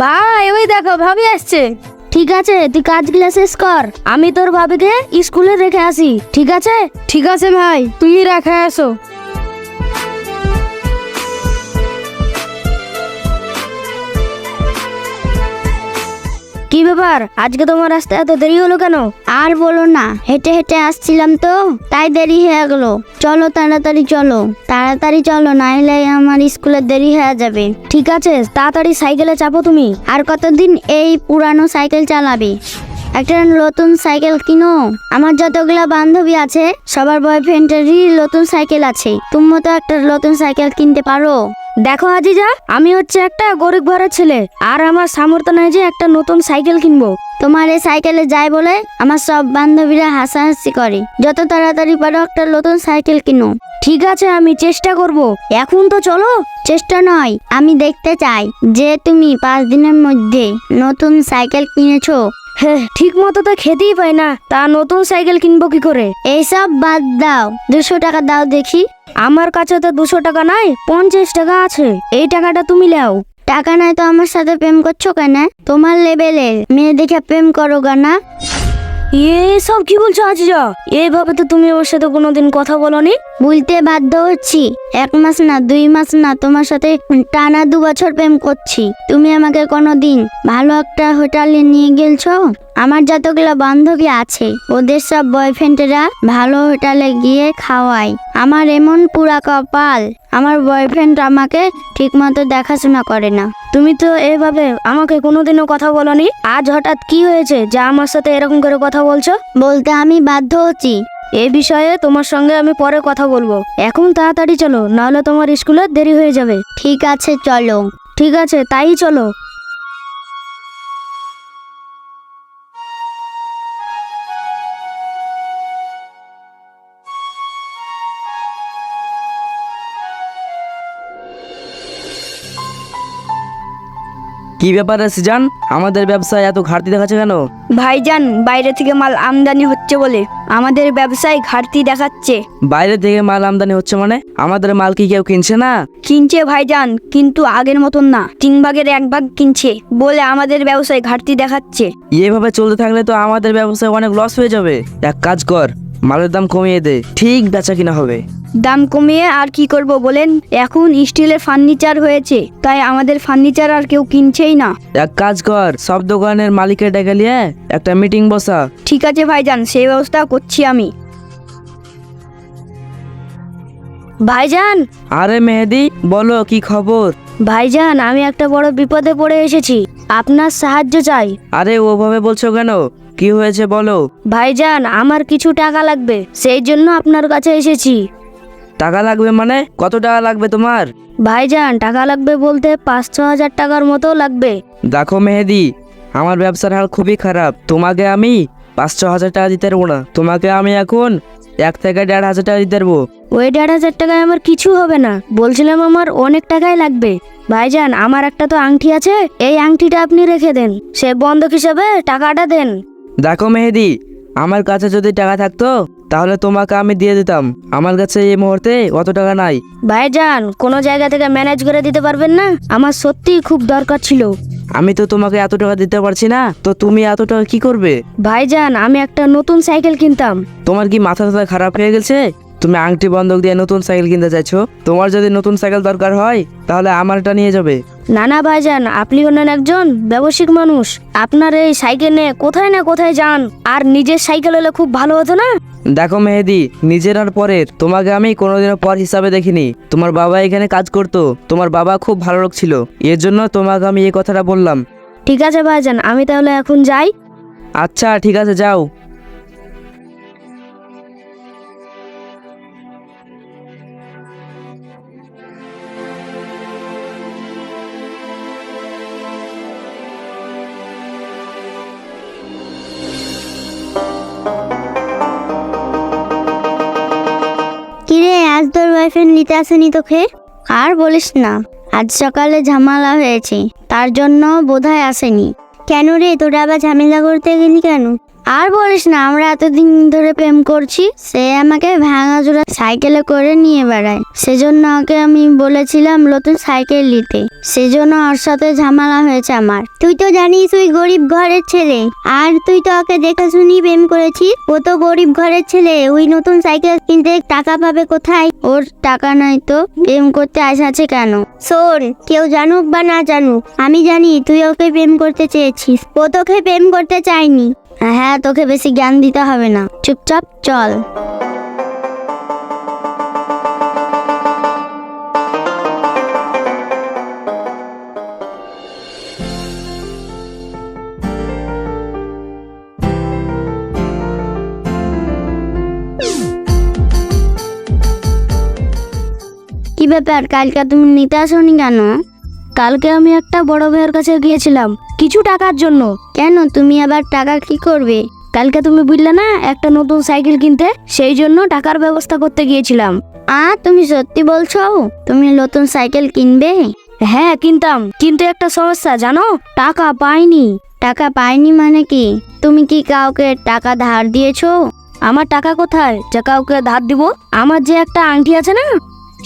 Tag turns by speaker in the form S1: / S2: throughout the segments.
S1: ভাই ওই দেখো ভাবি আসছে। ঠিক আছে তুই কাজগুলো শেষ কর, আমি তোর ভাবিকে স্কুলে রেখে আসি। ঠিক আছে? ঠিক আছে ভাই, তুমি রেখে আসো। কি ব্যাপার, আজকে তোমার আসতে এত দেরি হলো কেন?
S2: আর বলো না, হেঁটে হেঁটে আসছিলাম তো তাই দেরি হয়ে গেল। চলো তাড়াতাড়ি চলো, তাড়াতাড়ি চলো, নাইলে আমার স্কুলে দেরি হয়ে যাবে।
S1: ঠিক আছে তাড়াতাড়ি সাইকেলে চাপো তুমি।
S2: আর কতদিন এই পুরানো সাইকেল চালাবে? একটা নতুন সাইকেল কিনো। আমার যতগুলা বান্ধবী আছে সবার বয়ফ্রেন্ডেরই নতুন সাইকেল আছে, তুমিও তো একটা নতুন সাইকেল কিনতে পারো।
S1: দেখো আজিজা, আমি হচ্ছে একটা গরিব ঘরের ছেলে, আর আমার সামর্থ্য নেই যে একটা নতুন সাইকেল কিনবো।
S2: তোমার এই সাইকেলে যায় বলে আমার সব বান্ধবীরা হাসাহাসি করে। যত তাড়াতাড়ি পারো একটা নতুন সাইকেল কিনো।
S1: ঠিক আছে আমি চেষ্টা করব, এখন তো চলো।
S2: চেষ্টা নয়, আমি দেখতে চাই যে তুমি 5 দিনের মধ্যে নতুন সাইকেল কিনেছো।
S1: হ্যাঁ, ঠিক মতো তো খেতেই পাই না, তা নতুন সাইকেল কিনবো কি করে?
S2: এইসব বাদ দাও, 200 টাকা দাও দেখি।
S1: আমার কাছে তো 200 টাকা নাই, 50 টাকা আছে, এই টাকাটা তুমি নাও।
S2: টাকা নাই তো আমার সাথে প্রেম করছো কেন? তোমার লেভেলের মেয়ে দেখে প্রেম করো না?
S1: সব কি বলছো আজিজা? এইভাবে তো তুমি ওর সাথে কোনোদিন কথা বলনি।
S2: বলতে বাধ্য হচ্ছি, 1 মাস না 2 মাস না, তোমার সাথে টানা 2 বছর প্রেম করছি। তুমি আমাকে কোনোদিন ভালো একটা হোটেলে নিয়ে গেলছো? আমার যতগুলো বান্ধবী আছে ওদের সব বয়ফ্রেন্ডেরা ভালো হোটেলে গিয়ে খাওয়ায়। আমার এমন পুরা কপাল, আমার বয়ফ্রেন্ড আমাকে ঠিক মতো দেখাশোনা করে না।
S1: তুমি তো এইভাবে আমাকে কোনোদিনও কথা বলনি, আজ হঠাৎ কি হয়েছে যা আমার সাথে এরকম করে কথা বলছো?
S2: বলতে আমি বাধ্য হচ্ছি।
S1: এই বিষয়ে তোমার সঙ্গে আমি পরে কথা বলবো, এখন তাড়াতাড়ি চলো, নাহলে তোমার স্কুলে দেরি হয়ে যাবে।
S2: ঠিক আছে চলো।
S1: ঠিক আছে তাই চলো।
S3: কি ব্যাপার আছে জান, আমাদের ব্যবসায় এত ঘাটতি দেখাচ্ছে কেন?
S1: ভাইজান, বাইরে থেকে মাল আমদানি হচ্ছে বলে আমাদের ব্যবসায় ঘাটতি দেখাচ্ছে।
S3: বাইরে থেকে মাল আমদানি হচ্ছে মানে আমাদের মাল কি কেউ কিনছে না?
S1: কিনছে ভাইজান, কিন্তু আগের মতন না, 3 ভাগের 1 ভাগ কিনছে বলে আমাদের ব্যবসায় ঘাটতি দেখাচ্ছে।
S3: এভাবে চলতে থাকলে তো আমাদের ব্যবসায় অনেক লস হয়ে যাবে। এক কাজ কর, মালের দাম কমিয়ে দে, ঠিক বেচা কিনা হবে।
S1: দাম কমিয়ে আর কি করব বলেন, এখন স্টিলের ফার্নিচার হয়েছে, তাই আমাদের ফার্নিচার আর কেউ কিনছেই না।
S3: এক কাজ কর, সব দোকানের মালিকের ডেকে নিয়ে একটা মিটিং বসা।
S1: ঠিক আছে ভাইজান, সেই ব্যবস্থা করছি আমি। ভাইজান।
S3: আরে মেহেদি, বলো কি খবর?
S1: ভাইজান, আমি একটা বড় বিপদে পড়ে এসেছি, আপনার সাহায্য চাই।
S3: আরে ওভাবে বলছো কেন, কি হয়েছে বলো?
S1: ভাইজান, আমার কিছু টাকা লাগবে, সেই জন্য আপনার কাছে এসেছি।
S3: টাকা লাগবে মানে কত টাকা লাগবে তোমার?
S1: ভাইজান, টাকা লাগবে বলতে 5-6 হাজার টাকার মতো লাগবে।
S3: দেখো মেহেদি, আমার ব্যবসার হাল খুবই খারাপ, তোমাকে আমি 5-6 হাজার টাকা দিতে পারবো না। তোমাকে আমি এখন 1 থেকে 1.5 হাজার টাকা দিতে পারবো।
S1: ওই 1.5 হাজার টাকায় আমার কিছু হবে না, বলছিলাম আমার অনেক টাকাই লাগবে। ভাইজান, আমার একটা তো আংটি আছে, এই আংটিটা আপনি রেখে দেন, সে বন্ধক হিসেবে টাকাটা দেন।
S3: দেখো মেহেদি, আমার কাছে যদি টাকা থাকতো তাহলে তোমাকে আমি দিয়ে দিতাম, আমার কাছে এই মুহূর্তে অত টাকা নাই।
S1: ভাইজান, কোনো জায়গা থেকে ম্যানেজ করে দিতে পারবেন না? আমার সত্যি খুব দরকার ছিল।
S3: আমি তো তোমাকে এত টাকা দিতে পারছি না, তো তুমি এত টাকা কি করবে?
S1: ভাইজান, আমি একটা নতুন সাইকেল কিনতাম।
S3: তোমার কি মাথা খারাপ হয়ে গেছে? তুমি আংটি বন্ধক দিয়ে নতুন সাইকেল কিনতে চাইছো? তোমার যদি নতুন সাইকেল দরকার হয় তাহলে আমারটা নিয়ে যাবে।
S1: না না ভাইজান, আপনি হলেন একজন ব্যবসায়িক মানুষ, আপনার এই সাইকেল নিয়ে কোথায় না কোথায় যান, আর নিজের সাইকেল হলে খুব ভালো হতো না?
S3: দেখো মেহেদি, নিজের আর পরের তোমাকে আমি কোনোদিনও পর হিসাবে দেখিনি। তোমার বাবা এখানে কাজ করতো, তোমার বাবা খুব ভালো লোক ছিল, এর জন্য তোমাকে আমি এই কথাটা বললাম।
S1: ঠিক আছে ভাইজান, আমি তাহলে এখন যাই।
S3: আচ্ছা ঠিক আছে, যাও।
S2: কিরে, আজ তোর বয়ফ্রেন্ড নিতে আসেনি তোকে? আর বলিস না, আজ সকালে ঝামেলা হয়েছে, তার জন্য বোধহয় আসেনি। কেন রে, তোরা আবার ঝামেলা করতে গেলি কেন? আর বলিস না, আমরা এতদিন ধরে প্রেম করছি, সে আমাকে ভাঙাচোরা সাইকেলে করে নিয়ে বেড়ায়। সেজন্য ওকে আমি বলেছিলাম নতুন সাইকেল নিতে, সেজন্য ওর সাথে ঝামেলা হয়েছে আমার। তুই তো জানিস ওই গরিব ঘরের ছেলে, আর তুই তো ওকে দেখে শুনি প্রেম করেছিস। ও তো গরিব ঘরের ছেলে, ওই নতুন সাইকেল কিনতে টাকা পাবে কোথায়? ওর টাকা নাই তো প্রেম করতে আছে কেন? শোন, কেউ জানুক বা না জানুক, আমি জানি তুই ওকে প্রেম করতে চেয়েছিস, ও তোকে প্রেম করতে চায়নি। হ্যাঁ, তোকে বেশি জ্ঞান দিতে হবে না, চুপচাপ চল। কি ব্যাপার, কালকে তুমি নিতে আসোনি কেন?
S1: কালকে আমি একটা বড় ভাইয়ের কাছে গিয়েছিলাম কিছু টাকার জন্য।
S2: কেন, তুমি আবার টাকা কি করবে?
S1: কালকে তুমি বুঝলে না একটা নতুন সাইকেল কিনতে, সেই জন্য টাকার ব্যবস্থা করতে গিয়েছিলাম।
S2: তুমি সত্যি বলছো? তুমি নতুন সাইকেল কিনবে?
S1: হ্যাঁ কিনতাম, কিন্তু একটা সমস্যা জানো, টাকা পাইনি।
S2: টাকা পাইনি মানে কি? তুমি কি কাউকে টাকা ধার দিয়েছো?
S1: আমার টাকা কোথায় যে কাউকে ধার দিব? আমার যে একটা আংটি আছে না,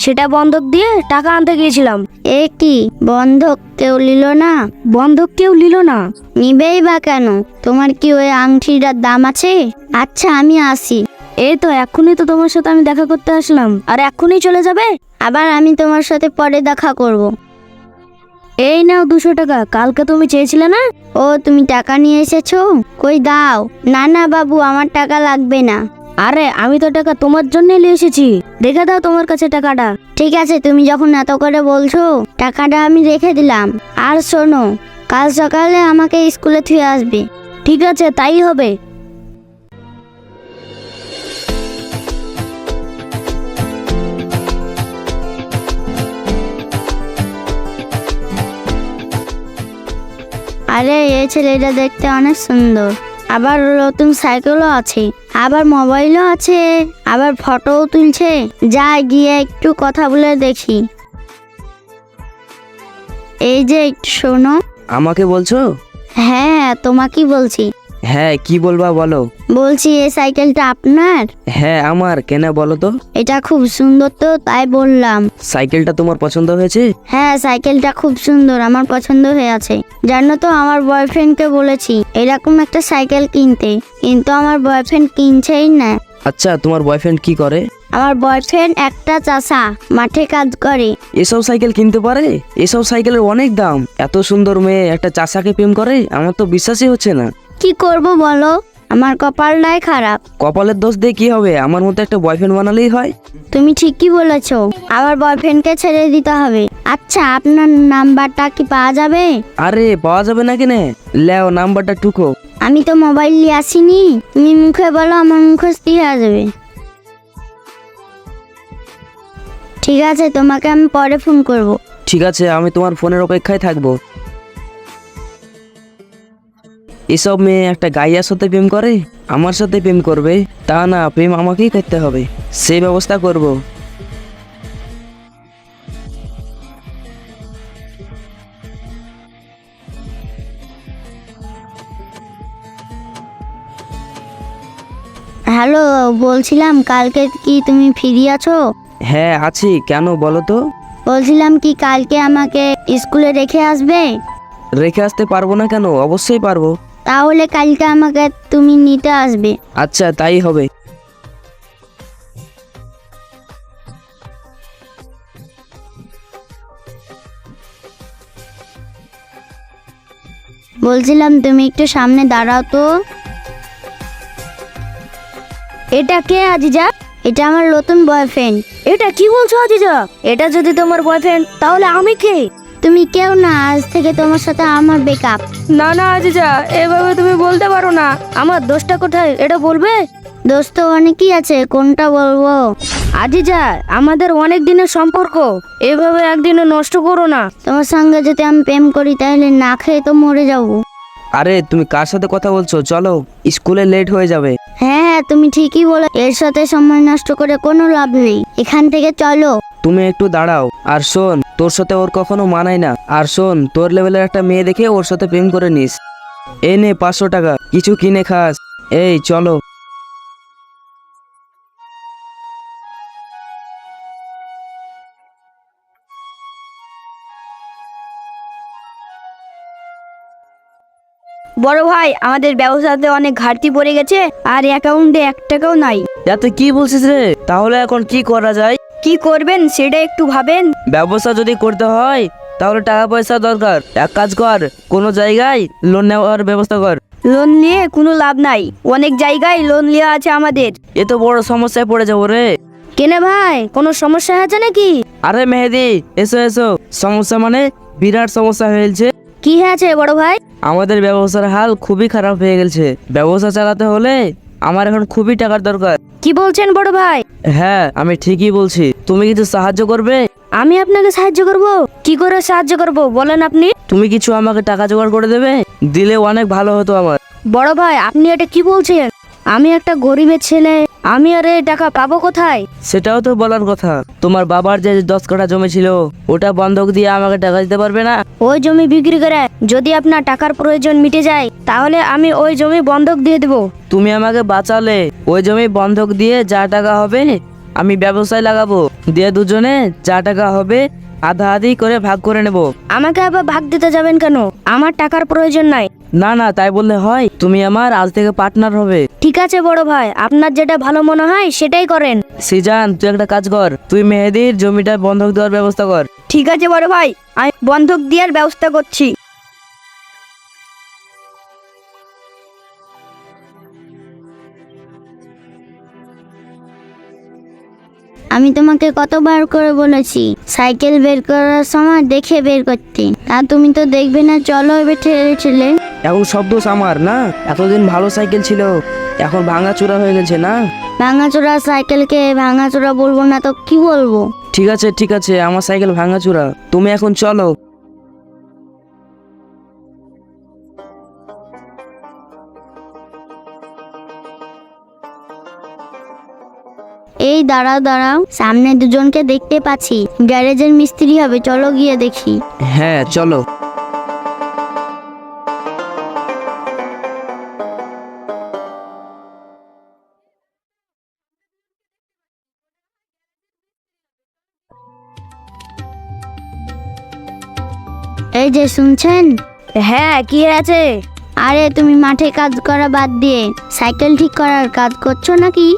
S1: সেটা বন্ধক দিয়ে টাকা আনতে গিয়েছিলাম।
S2: এ কি, বন্ধক কেউ নিল না?
S1: বন্ধক কেউ নিল না।
S2: নিবেই বা কেন? তোমার কি ওই আংটিটার দাম আছে? আচ্ছা, আমি আসি।
S1: এই তো এক্ষুনি তো তোমার সাথে আমি দেখা করতে আসলাম, আর এক্ষুনি চলে যাবে?
S2: আবার আমি তোমার সাথে পরে দেখা করব।
S1: এই নাও 200 টাকা, কালকে তুমি চেয়েছিলে না।
S2: ও, তুমি টাকা নিয়ে এসেছো? কই দাও। না না বাবু, আমার টাকা লাগবে না।
S1: আরে আমি তো টাকা তোমার জন্য নিয়ে এসেছি, রেখে দাও তোমার কাছে টাকাটা।
S2: ঠিক আছে, তুমি যখন এত করে বলছো, টাকাটা আমি রেখে দিলাম। আর শোনো, কাল সকালে আমাকে স্কুলে থুয়ে আসবে।
S1: ঠিক আছে, তাই হবে।
S2: আরে, এই ছেলেটা দেখতে অনেক সুন্দর, আবার নতুন সাইকেলও আছে, আবার মোবাইলও আছে, আবার ফটোও তুলছে। যাই গিয়ে একটু কথা বলে দেখি। এই যে, একটু শোনো।
S3: আমাকে বলছো?
S2: হ্যাঁ, তোমাকেই বলছি।
S3: হ্যাঁ, কি বলবা বলো।
S2: বলছি, এই সাইকেলটা আপনার?
S3: হ্যাঁ আমার, কেন বলো তো?
S2: এটা খুব সুন্দর তো, তাই বললাম।
S3: সাইকেলটা তোমার পছন্দ হয়েছে?
S2: হ্যাঁ, সাইকেলটা খুব সুন্দর, আমার পছন্দ হয়ে আছে। জানো তো, আমার বয়ফ্রেন্ডকে বলেছি এরকম একটা সাইকেল কিনতে, কিন্তু আমার বয়ফ্রেন্ড কিনছেই না।
S3: আচ্ছা, তোমার বয়ফ্রেন্ড কি করে?
S2: আমার বয়ফ্রেন্ড একটা চাষা, মাঠে কাজ করে।
S3: এসব সাইকেল কিনতে পারে? এসব সাইকেলের অনেক দাম। এত সুন্দর মেয়ে একটা চাষাকে প্রেম করে? আমার তো বিশ্বাসই হচ্ছে না।
S2: কি করব বলো, আমার কপালটাই খারাপ।
S3: কপালের দোষ দিয়ে কি হবে? আমার মতো একটা বয়ফ্রেন্ড বানালেই হয়।
S2: তুমি ঠিকই বলেছো, আমার বয়ফ্রেন্ডকে ছেড়ে দিতে হবে। আচ্ছা, আপনার নাম্বারটা কি পাওয়া যাবে?
S3: আরে পাওয়া যাবে না কেনে, লেও নাম্বারটা টুকো।
S2: আমি তো মোবাইল নিয়ে আসিনি, তুমি মুখে বলো, আমার মুখস্থ হয়ে যাবে। ঠিক আছে, তোমাকে আমি পরে ফোন করব।
S3: ঠিক আছে, আমি তোমার ফোনের অপেক্ষায় থাকবো। এসব মেয়ে একটা গাইয়ার সাথে প্রেম করে, আমার সাথে প্রেম করবে? তা না, প্রেম আমাকেই করতে হবে, সেই ব্যবস্থা করব।
S2: হ্যালো, বলছিলাম কালকে কি তুমি ফ্রি আছো?
S3: হ্যাঁ আছি, কেন বলো তো?
S2: বলছিলাম কি কালকে আমাকে স্কুলে রেখে আসবে?
S3: রেখে আসতে পারবো না কেন, অবশ্যই পারবো।
S2: তাহলে কালকে আমাকে তুমি নিতে আসবে।
S3: আচ্ছা, তাই হবে।
S2: বলছিলাম তুমি একটু সামনে দাঁড়াও তো।
S1: এটা কে আজিজা?
S2: এটা আমার নতুন বয়ফ্রেন্ড।
S1: এটা কি বলছো আজিজা? এটা যদি তোমার বয়ফ্রেন্ড, তাহলে আমি কে?
S2: তুমি কেউ না, আজ থেকে তোমার সাথে আমার ব্রেকআপ।
S1: না না আজিজা, এভাবে তুমি বলতে পারো না। আমার দোষটা কোথায় এটা বলবে?
S2: দোস্ত তো অনেকই আছে, কোনটা বলবো?
S1: আজিজা, আমাদের অনেক দিনের সম্পর্ক, এভাবে একদিনে নষ্ট করো না।
S2: তোমার সঙ্গে যদি আমি প্রেম করি তাহলে না খেয়ে তো মরে যাবো।
S3: আরে তুমি কার সাথে কথা বলছো? চলো, স্কুলে লেট হয়ে যাবে।
S2: হ্যাঁ, তুমি ঠিকই বলে, এর সাথে সময় নষ্ট করে কোনো লাভ নেই, এখান থেকে চলো।
S3: তুমি একটু দাঁড়াও। আর শোন, তোর সাথে ওর কখনো মানায় না। আর শোন, তোর লেভেলের একটা মেয়ে দেখে ওর সাথে প্রেম করে নিস। এই নে 500 টাকা, কিছু কিনে খাস। এই চলো।
S1: বড় ভাই, আমাদের ব্যবসাতে অনেক ঘাটতি পড়ে গেছে, আর অ্যাকাউন্টে 1 টাকাও নাই।
S3: তুই কি বলছিস রে? তাহলে এখন কি করা যায়?
S1: কি করবেন সেটা একটু ভাবেন।
S3: ব্যবসা যদি করতে হয় তাহলে টাকা পয়সা দরকার। এক কাজ কর, কোনো জায়গায় লোন নেওয়ার ব্যবস্থা কর।
S1: লোন নিয়ে কোনো লাভ নাই, অনেক জায়গায় লোন নেওয়া আছে আমাদের।
S3: এ তো বড় সমস্যায় পড়ে যাবো রে।
S1: কেনে ভাই, কোনো সমস্যা আছে নাকি?
S3: আরে মেহেদি, এসো এসো। সমস্যা মানে বিরাট সমস্যা হয়েছে।
S1: কি হয়েছে বড় ভাই?
S3: আমাদের ব্যবসার হাল খুবই খারাপ হয়ে গেছে। ব্যবসা চালাতে হলে আমার এখন খুবই টাকার দরকার।
S1: কি বলছেন বড় ভাই?
S3: হ্যাঁ, আমি ঠিকই বলছি। তুমি কিছু সাহায্য করবে?
S1: আমি আপনাকে সাহায্য করব? কি করে সাহায্য করব বলেন আপনি?
S3: তুমি কিছু আমাকে টাকা জোগাড় করে দেবে? দিলে অনেক ভালো হতো আমার।
S1: বড় ভাই, আপনি এটা কি বলছেন? আমি একটা গরিবের ছেলে, আমি আর এই টাকা পাবো কোথায়?
S3: সেটাও তো বলার কথা। তোমার বাবার যে 10 কাঠা জমি ছিল, ওটা বন্ধক দিয়ে আমাকে টাকা দিতে পারবে না?
S1: ওই জমি বিক্রি করে যদি আপনার টাকার প্রয়োজন মিটে যায়, তাহলে আমি ওই জমি বন্ধক দিয়ে দেব।
S3: তুমি আমাকে বাঁচালে। ওই জমি বন্ধক দিয়ে যা টাকা হবে আমি ব্যবসায় লাগাবো, দিয়ে দুজনে যা টাকা হবে আধা আধি করে ভাগ করে নেব।
S1: আমাকে আবার ভাগ দিতে যাবেন কেন? আমার টাকার প্রয়োজন নাই।
S3: না না, তাই বললে হয়? তুমি আমার আজ থেকে পার্টনার হবে।
S1: ঠিক আছে বড় ভাই, আপনার যেটা ভালো মনে হয় সেটাই করেন।
S3: সিজান, তুই একটা কাজ কর, তুই মেহেদির জমিটা বন্ধক দেওয়ার ব্যবস্থা কর।
S1: ঠিক আছে বড় ভাই, আমি বন্ধক দেওয়ার ব্যবস্থা করছি।
S2: আমি তোমাকে কতবার করে বলেছি সাইকেল বের করার সময় দেখে বের করতে, তা তুমি তো দেখবে না। চলো এবার ঠেলে ঠেলে।
S3: এখন সব দোষ আমার না? এতদিন ভালো সাইকেল ছিল, এখন ভাঙাচোরা হয়ে গেছে না?
S2: ভাঙাচোরা সাইকেলকে ভাঙাচোরা বলবো না তো কি বলবো?
S3: ঠিক আছে ঠিক আছে, আমার সাইকেল ভাঙাচোরা, তুমি এখন চলো।
S2: এই দাঁড়াও দাঁড়াও, সামনে দুজনকে দেখতে পাচ্ছি, গ্যারেজের মিস্ত্রি হবে, চলো গিয়ে দেখি।
S3: হ্যাঁ চলো।
S2: এই যে শুনছেন?
S1: হ্যাঁ, কি আছে?
S2: আরে তুমি মাঠে কাজ করা বাদ দিয়ে সাইকেল ঠিক করার কাজ করছো নাকি?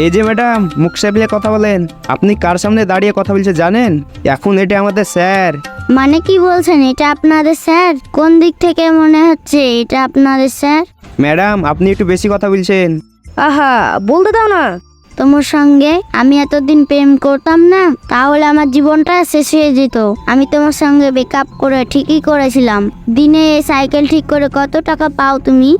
S4: এই যে ম্যাডাম, মুখ সামলে কথা বলেন। আপনি কার সামনে দাঁড়িয়ে কথা বলছে জানেন? এখন এটা আমাদের স্যার।
S2: মানে কি বলছেন এটা আপনাদের স্যার? কোন দিক থেকে মনে হচ্ছে এটা আপনাদের স্যার?
S4: ম্যাডাম, আপনি একটু বেশি কথা বলছেন।
S1: আহা, বলতে দাও না।
S2: তোমার সঙ্গে আমি এতদিন প্রেম করতাম না, তাহলে আমার জীবনটা শেষ হয়ে যেত। আমি তোমার সঙ্গে ব্রেকআপ করে ঠিকই করেছিলাম। দিনে এই সাইকেল ঠিক করে কত টাকা পাও তুমি?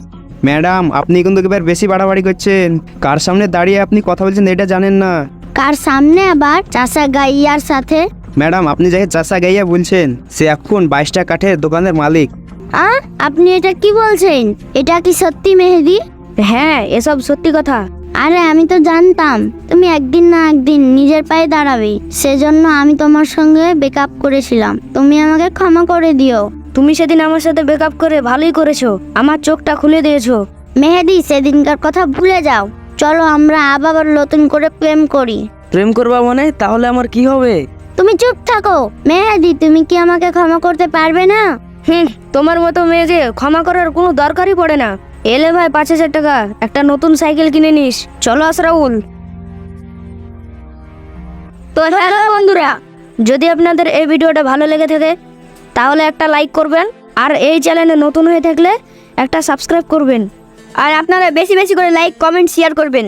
S4: ম্যাডাম, আপনি কিন্তু এবার বেশি বাড়াবাড়ি করছেন। কার সামনে দাঁড়িয়ে আপনি কথা বলছেন এটা জানেন না?
S2: কার সামনে আবার? চাষা গাইয়ার সাথে?
S4: ম্যাডাম, আপনি যাকে চাষা গাইয়া বলছেন, সে এখন 22টা কাঠের দোকানের মালিক।
S2: আপনি এটা কি বলছেন? এটা কি সত্যি মেহেদি?
S1: হ্যাঁ, এসব সত্যি কথা।
S2: আরে আমি তো জানতাম তুমি একদিন না একদিন নিজের পায়ে দাঁড়াবে, সেজন্য আমি তোমার সঙ্গে ব্রেকআপ করেছিলাম। তুমি আমাকে ক্ষমা করে দিও।
S1: তুমি সেদিন আমার সাথে ব্রেকআপ করে ভালোই করেছো, আমার চোখটা খুলে দিয়েছো।
S2: মেহেদি, সেদিনকার কথা ভুলে যাও। চলো আমরা আবার নতুন করে প্রেম করি।
S3: প্রেম করবা মানে? তাহলে আমার কি হবে?
S2: তুমি চুপ থাকো। মেহেদি, তুমি কি আমাকে ক্ষমা করতে পারবে না?
S1: তোমার মতো মেয়েকে ক্ষমা করার কোনো দরকারই পড়ে না। এলে ভাই 5000 টাকা, একটা নতুন সাইকেল কিনে নিস। চলো আশরাফুল। তো হ্যালো বন্ধুরা, যদি আপনাদের এই ভিডিওটা ভালো লেগে থাকে তাহলে একটা লাইক করবেন, আর এই চ্যানেলে নতুন হয়ে থাকলে একটা সাবস্ক্রাইব করবেন, আর আপনারা বেশি বেশি করে লাইক, কমেন্ট, শেয়ার করবেন।